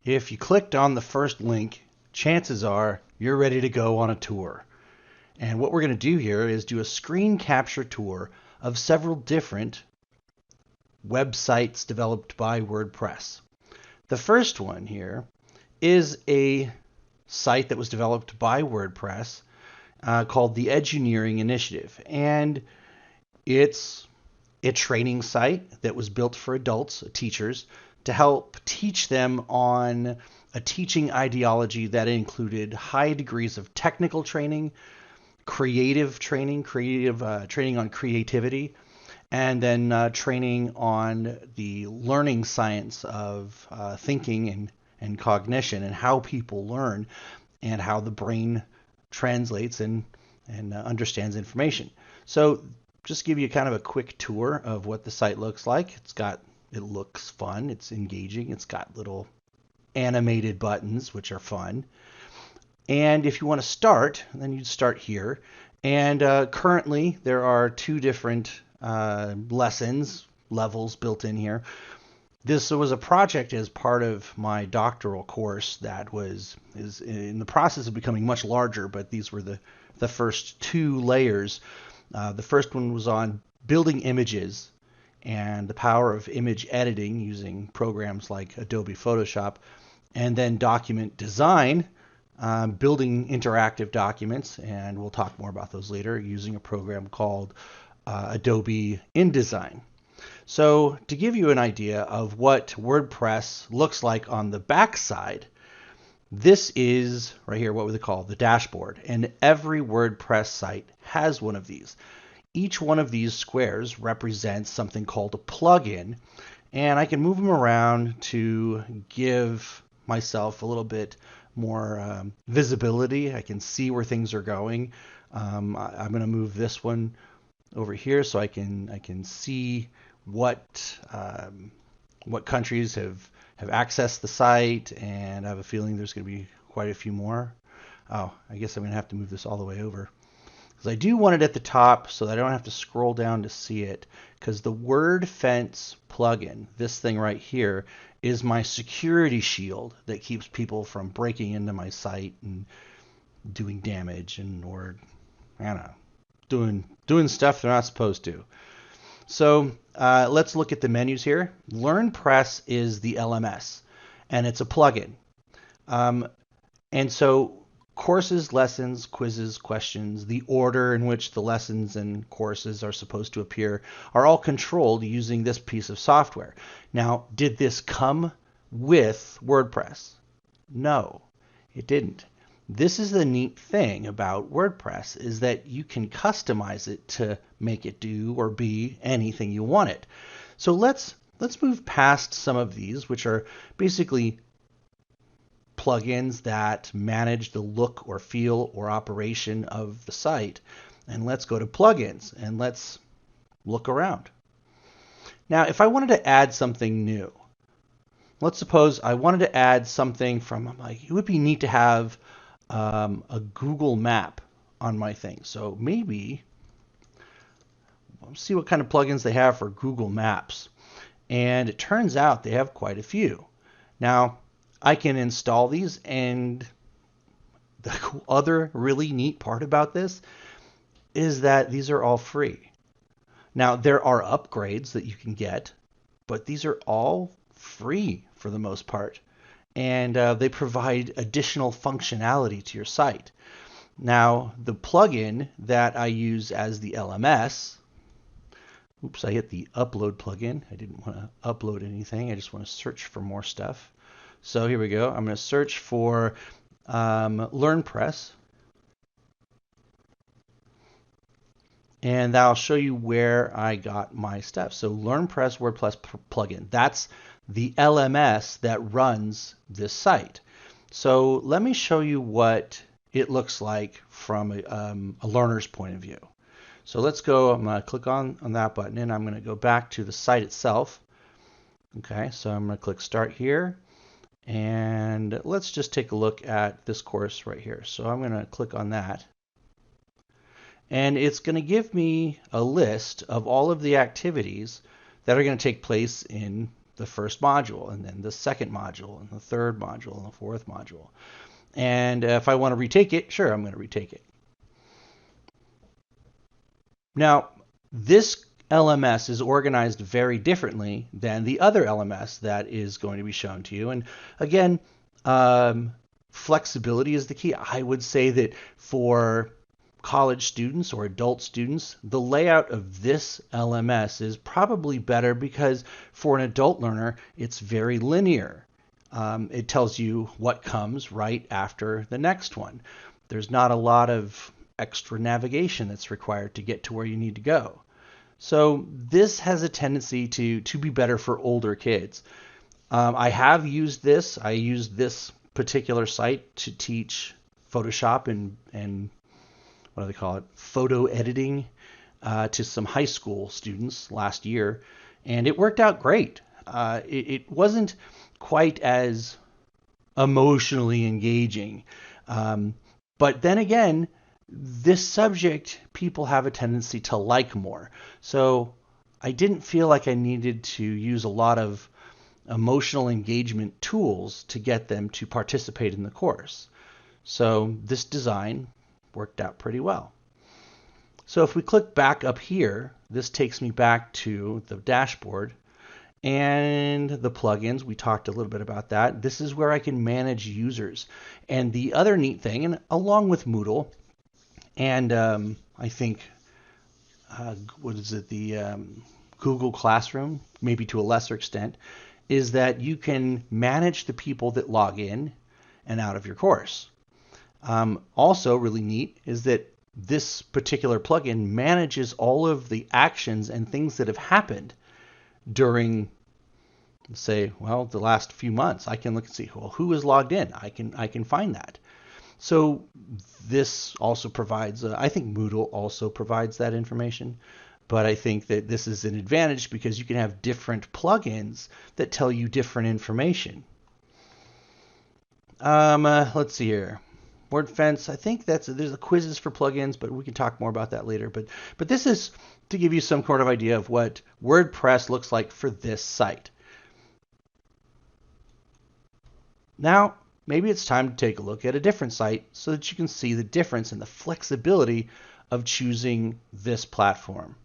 If you clicked on the first link, chances are you're ready to go on a tour. And what we're going to do here is do a screen capture tour of several different websites developed by WordPress. The first one here is a site that was developed by WordPress called the Eduneering initiative. And it's a training site that was built for adults, teachers, to help teach them on a teaching ideology that included high degrees of technical training, creative training, training on creativity, and then training on the learning science of thinking and cognition and how people learn and how the brain translates and understands information. So just give you kind of a quick tour of what the site looks like. It looks fun, it's engaging, it's got little animated buttons which are fun. And if you want to start, then you'd start here. And currently there are two different levels built in here. This was a project as part of my doctoral course that is in the process of becoming much larger, but these were the first two layers. The first one was on building images and the power of image editing using programs like Adobe Photoshop, and then document design, building interactive documents, and we'll talk more about those later, using a program called Adobe InDesign. So to give you an idea of what WordPress looks like on the back side, this is right here what we call the dashboard, and every WordPress site has one of these. Each one of these squares represents something called a plugin, and I can move them around to give myself a little bit more visibility. I can see where things are going. I'm going to move this one over here so I can see what countries have accessed the site, and I have a feeling there's going to be quite a few more. Oh, I guess I'm going to have to move this all the way over, because I do want it at the top so that I don't have to scroll down to see it, because the WordFence plugin, this thing right here, is my security shield that keeps people from breaking into my site and doing damage or I don't know, doing stuff they're not supposed to. So let's look at the menus here. LearnPress is the LMS, and it's a plugin. And so courses, lessons, quizzes, questions, the order in which the lessons and courses are supposed to appear are all controlled using this piece of software. Now, did this come with WordPress? No, it didn't. This is the neat thing about WordPress, is that you can customize it to make it do or be anything you want it. So let's move past some of these, which are basically plugins that manage the look or feel or operation of the site. And let's go to plugins and let's look around. Now, if I wanted to add something new, let's suppose I wanted to add something from, like, it would be neat to have a Google map on my thing. So maybe let's see what kind of plugins they have for Google Maps. And it turns out they have quite a few. Now, I can install these, and the other really neat part about this is that these are all free. Now, there are upgrades that you can get, but these are all free for the most part. And they provide additional functionality to your site. Now, the plugin that I use as the LMS, oops, I hit the upload plugin. I didn't want to upload anything. I just want to search for more stuff. So here we go. I'm going to search for LearnPress. And that'll show you where I got my stuff. So LearnPress WordPress plugin. That's the LMS that runs this site. So let me show you what it looks like from a learner's point of view. So let's go, I'm going to click on that button, and I'm going to go back to the site itself. Okay, so I'm going to click Start here. And let's just take a look at this course right here. So I'm going to click on that. And it's going to give me a list of all of the activities that are going to take place in the first module, and then the second module, and the third module, and the fourth module. And if I want to retake it, sure, I'm going to retake it. Now, this LMS is organized very differently than the other LMS that is going to be shown to you. And again, flexibility is the key. I would say that for college students or adult students, the layout of this LMS is probably better because for an adult learner, it's very linear. It tells you what comes right after the next one. There's not a lot of extra navigation that's required to get to where you need to go. So this has a tendency to be better for older kids. I have used this. I used this particular site to teach Photoshop and what do they call it? Photo editing to some high school students last year, and it worked out great. It wasn't quite as emotionally engaging, but then again, this subject people have a tendency to like more. So I didn't feel like I needed to use a lot of emotional engagement tools to get them to participate in the course. So this design worked out pretty well. So if we click back up here, this takes me back to the dashboard and the plugins. We talked a little bit about that. This is where I can manage users. And the other neat thing, and along with Moodle, and I think, what is it, the Google Classroom, maybe to a lesser extent, is that you can manage the people that log in and out of your course. Also really neat is that this particular plugin manages all of the actions and things that have happened during, say, well, the last few months. I can look and see, well, who is logged in. I can find that. So this also provides, I think Moodle also provides that information, but I think that this is an advantage because you can have different plugins that tell you different information. Let's see here. WordFence, I think there's a quizzes for plugins, but we can talk more about that later. But this is to give you some sort of idea of what WordPress looks like for this site. Now, maybe it's time to take a look at a different site so that you can see the difference in the flexibility of choosing this platform.